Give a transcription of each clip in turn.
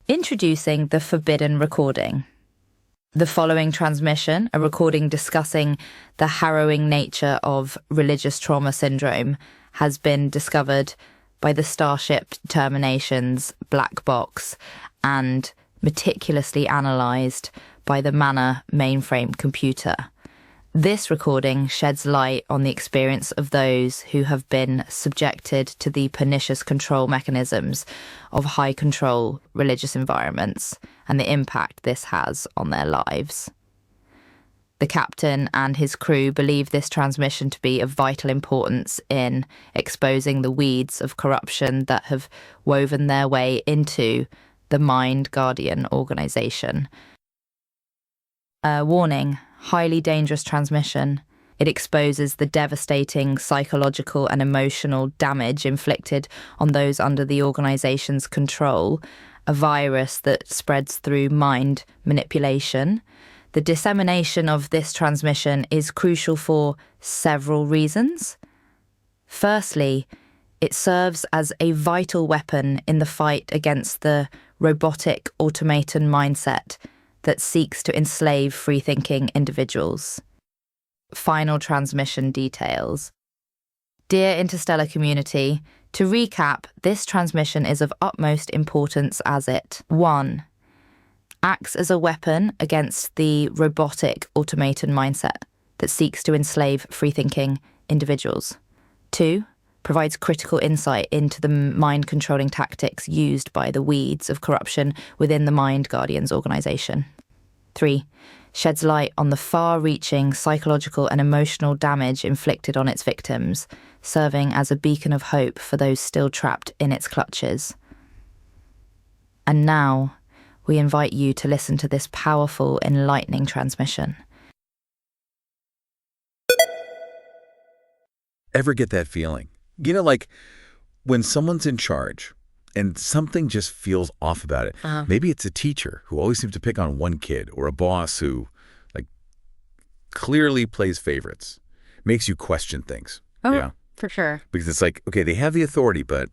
Introducing the forbidden recording. The following transmission, a recording discussing the harrowing nature of religious trauma syndrome, has been discovered by the Starship Terminations black box and meticulously analysed by the Manor mainframe computer. This recording sheds light on the experience of those who have been subjected to the pernicious control mechanisms of high-control religious environments and the impact this has on their lives. The captain and his crew believe this transmission to be of vital importance in exposing the weeds of corruption that have woven their way into the Mind Guardian organisation. Warning. Highly dangerous transmission. It exposes the devastating psychological and emotional damage inflicted on those under the organisation's control, a virus that spreads through mind manipulation. The dissemination of this transmission is crucial for several reasons. Firstly, it serves as a vital weapon in the fight against the robotic automaton mindset that seeks to enslave free-thinking individuals. Final transmission details. Dear Interstellar community, to recap, this transmission is of utmost importance as it 1. Acts as a weapon against the robotic automaton mindset that seeks to enslave free-thinking individuals. 2. Provides critical insight into the mind-controlling tactics used by the weeds of corruption within the Mind Guardians organisation. 3. Sheds light on the far-reaching psychological and emotional damage inflicted on its victims, serving as a beacon of hope for those still trapped in its clutches. And now, we invite you to listen to this powerful, enlightening transmission. Ever get that feeling? You know, like when someone's in charge and something just feels off about it. Maybe it's a teacher who always seems to pick on one kid, or a boss who, like, clearly plays favorites. Makes you question things. Oh, yeah? For sure. Because it's like, okay, they have the authority, but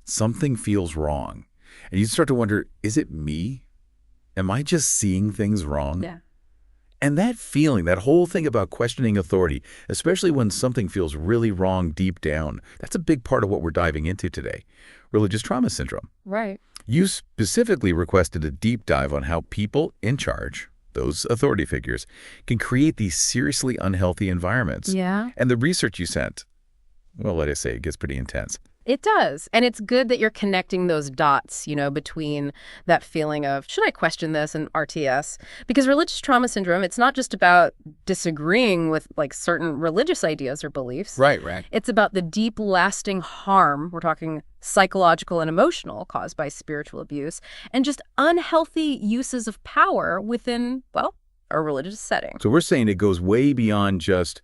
something feels wrong. And you start to wonder, is it me? Am I just seeing things wrong? Yeah. And that feeling, that whole thing about questioning authority, especially when something feels really wrong deep down, that's a big part of what we're diving into today. Religious trauma syndrome. Right. You specifically requested a deep dive on how people in charge, those authority figures, can create these seriously unhealthy environments. Yeah. And the research you sent, well, let us say it gets pretty intense. It does. And it's good that you're connecting those dots, between that feeling of, should I question this, and RTS? Because religious trauma syndrome, it's not just about disagreeing with, certain religious ideas or beliefs. Right. It's about the deep, lasting harm, we're talking psychological and emotional, caused by spiritual abuse, and just unhealthy uses of power within, a religious setting. So we're saying it goes way beyond just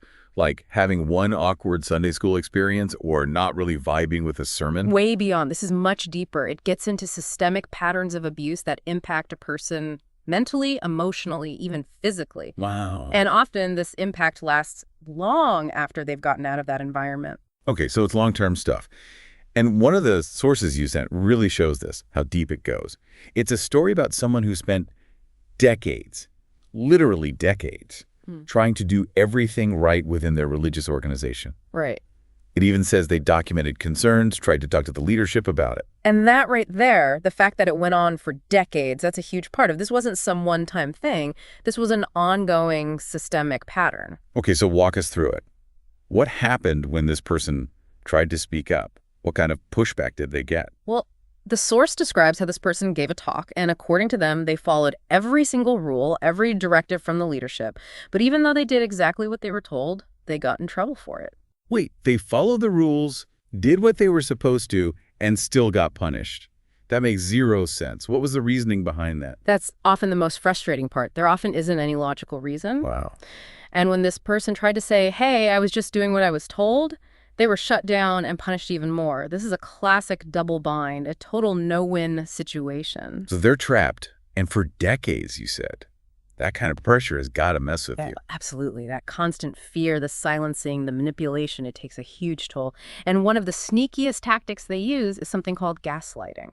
having one awkward Sunday school experience or not really vibing with a sermon? Way beyond. This is much deeper. It gets into systemic patterns of abuse that impact a person mentally, emotionally, even physically. Wow. And often this impact lasts long after they've gotten out of that environment. Okay, so it's long-term stuff. And one of the sources you sent really shows this, how deep it goes. It's a story about someone who spent decades, literally decades, trying to do everything right within their religious organization. Right. It even says they documented concerns, tried to talk to the leadership about it. And that right there, the fact that it went on for decades, that's a huge part of this. Wasn't some one-time thing. This was an ongoing systemic pattern. Okay, so walk us through it. What happened when this person tried to speak up? What kind of pushback did they get? Well, the source describes how this person gave a talk, and according to them, they followed every single rule, every directive from the leadership. But even though they did exactly what they were told, they got in trouble for it. Wait, they followed the rules, did what they were supposed to, and still got punished. That makes zero sense. What was the reasoning behind that? That's often the most frustrating part. There often isn't any logical reason. Wow. And when this person tried to say, hey, I was just doing what I was told, they were shut down and punished even more. This is a classic double bind, a total no-win situation. So they're trapped, and for decades, you said. That kind of pressure has got to mess with you. Absolutely. That constant fear, the silencing, the manipulation, it takes a huge toll. And one of the sneakiest tactics they use is something called gaslighting.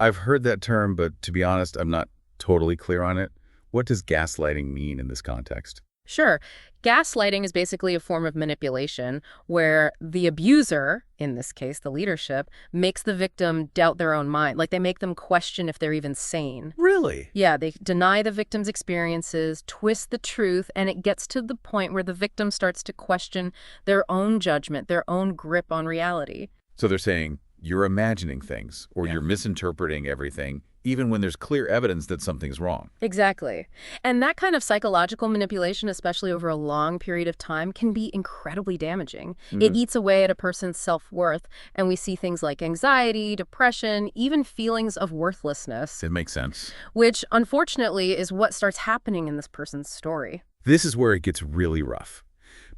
I've heard that term, but to be honest, I'm not totally clear on it. What does gaslighting mean in this context? Sure. Gaslighting is basically a form of manipulation where the abuser, in this case, the leadership, makes the victim doubt their own mind. Like they make them question if they're even sane. Really? Yeah, they deny the victim's experiences, twist the truth, and it gets to the point where the victim starts to question their own judgment, their own grip on reality. So they're saying you're imagining things or you're misinterpreting everything, even when there's clear evidence that something's wrong. Exactly. And that kind of psychological manipulation, especially over a long period of time, can be incredibly damaging. It eats away at a person's self-worth, and we see things like anxiety, depression, even feelings of worthlessness, It makes sense. which unfortunately is what starts happening in this person's story. This is where it gets really rough,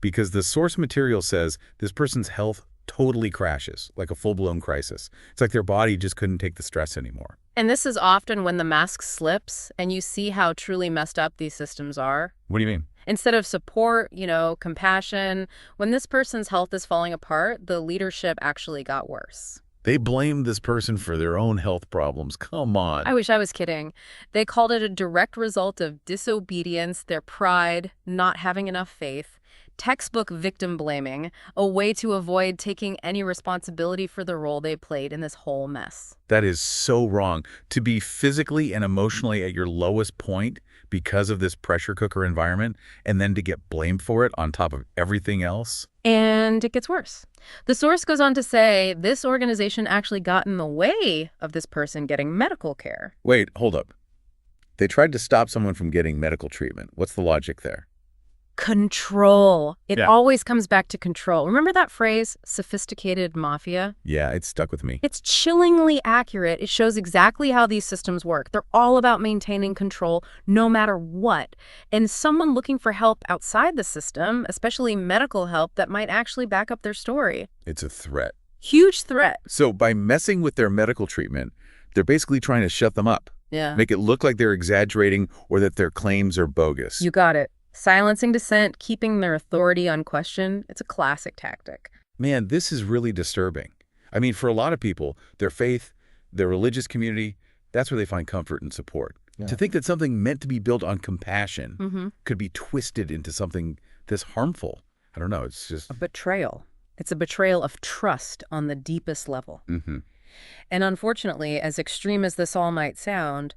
because the source material says this person's health totally crashes, like a full-blown crisis. It's like their body just couldn't take the stress anymore. And this is often when the mask slips and you see how truly messed up these systems are. What do you mean? Instead of support, compassion, when this person's health is falling apart, the leadership actually got worse. They blamed this person for their own health problems. Come on. I wish I was kidding. They called it a direct result of disobedience, their pride, not having enough faith, textbook victim blaming, a way to avoid taking any responsibility for the role they played in this whole mess. That is so wrong. To be physically and emotionally at your lowest point because of this pressure cooker environment, and then to get blamed for it on top of everything else. And it gets worse. The source goes on to say this organization actually got in the way of this person getting medical care. Wait, hold up. They tried to stop someone from getting medical treatment. What's the logic there? Control. It Yeah. always comes back to control. Remember that phrase, sophisticated mafia? Yeah, it stuck with me. It's chillingly accurate. It shows exactly how these systems work. They're all about maintaining control no matter what. And someone looking for help outside the system, especially medical help, that might actually back up their story. It's a threat. Huge threat. So by messing with their medical treatment, they're basically trying to shut them up, Yeah. make it look like they're exaggerating or that their claims are bogus. You got it. Silencing dissent, keeping their authority unquestioned. It's a classic tactic. Man, this is really disturbing. I mean, for a lot of people, their faith, their religious community, that's where they find comfort and support. Yeah. To think that something meant to be built on compassion Mm-hmm. could be twisted into something this harmful. I don't know. It's just... A betrayal. It's a betrayal of trust on the deepest level. Mm-hmm. And unfortunately, as extreme as this all might sound,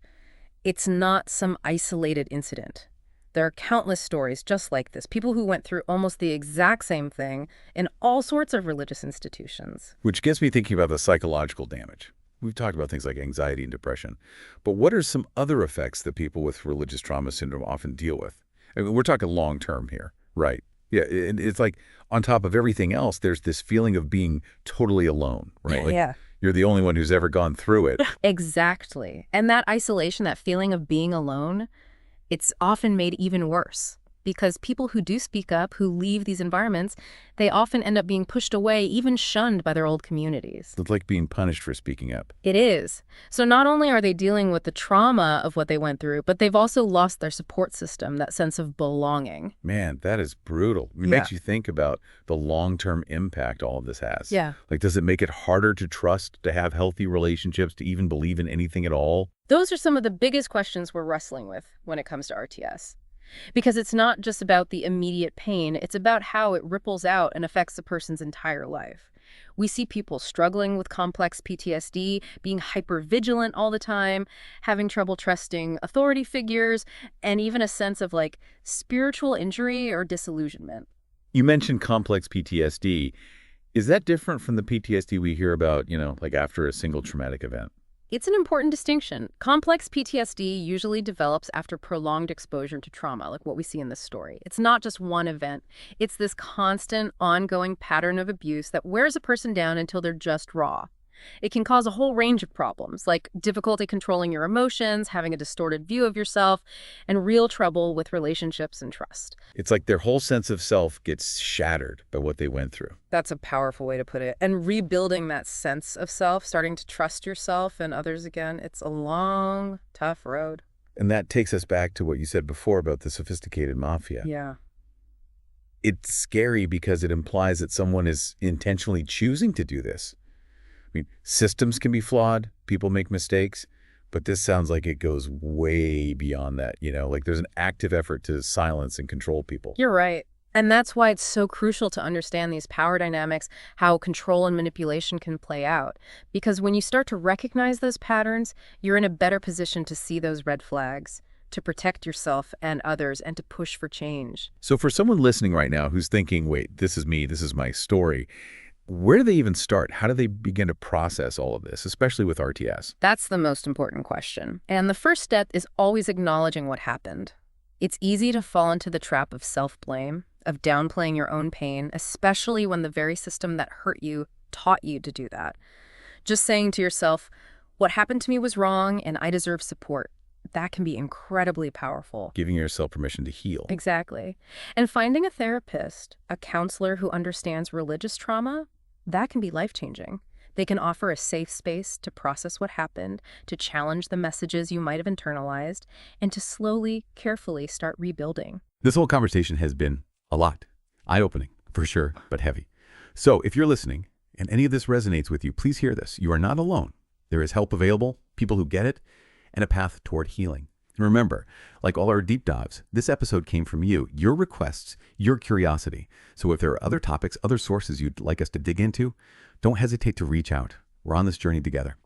it's not some isolated incident. There are countless stories just like this, people who went through almost the exact same thing in all sorts of religious institutions. Which gets me thinking about the psychological damage. We've talked about things like anxiety and depression. But what are some other effects that people with religious trauma syndrome often deal with? I mean, we're talking long-term here, right? Yeah, it's like on top of everything else, there's this feeling of being totally alone, right? Like Yeah. you're the only one who's ever gone through it. Exactly. And that isolation, that feeling of being alone, it's often made even worse because people who do speak up, who leave these environments, they often end up being pushed away, even shunned by their old communities. It's like being punished for speaking up. It is. So not only are they dealing with the trauma of what they went through, but they've also lost their support system, that sense of belonging. Man, that is brutal. It makes you think about the long-term impact all of this has. Yeah. Like, does it make it harder to trust, to have healthy relationships, to even believe in anything at all? Those are some of the biggest questions we're wrestling with when it comes to RTS. Because it's not just about the immediate pain, it's about how it ripples out and affects a person's entire life. We see people struggling with complex PTSD, being hypervigilant all the time, having trouble trusting authority figures, and even a sense of spiritual injury or disillusionment. You mentioned complex PTSD. Is that different from the PTSD we hear about, like after a single traumatic event? It's an important distinction. Complex PTSD usually develops after prolonged exposure to trauma, like what we see in this story. It's not just one event. It's this constant, ongoing pattern of abuse that wears a person down until they're just raw. It can cause a whole range of problems, like difficulty controlling your emotions, having a distorted view of yourself, and real trouble with relationships and trust. It's like their whole sense of self gets shattered by what they went through. That's a powerful way to put it. And rebuilding that sense of self, starting to trust yourself and others again, it's a long, tough road. And that takes us back to what you said before about the sophisticated mafia. Yeah. It's scary because it implies that someone is intentionally choosing to do this. I I mean, systems can be flawed. People make mistakes. But this sounds like it goes way beyond that, like there's an active effort to silence and control people. You're right. And that's why it's so crucial to understand these power dynamics, how control and manipulation can play out. Because when you start to recognize those patterns, you're in a better position to see those red flags, to protect yourself and others, and to push for change. So for someone listening right now who's thinking, wait, this is me, this is my story, where do they even start? How do they begin to process all of this, especially with RTS? That's the most important question. And the first step is always acknowledging what happened. It's easy to fall into the trap of self-blame, of downplaying your own pain, especially when the very system that hurt you taught you to do that. Just saying to yourself, what happened to me was wrong and I deserve support. That can be incredibly powerful. Giving yourself permission to heal. Exactly. And finding a therapist, a counselor who understands religious trauma, that can be life-changing. They can offer a safe space to process what happened, to challenge the messages you might have internalized, and to slowly, carefully start rebuilding. This whole conversation has been a lot. Eye-opening, for sure, but heavy. So if you're listening and any of this resonates with you, please hear this. You are not alone. There is help available, people who get it, and a path toward healing. Remember, like all our deep dives, this episode came from you, your requests, your curiosity. So if there are other topics, other sources you'd like us to dig into, don't hesitate to reach out. We're on this journey together.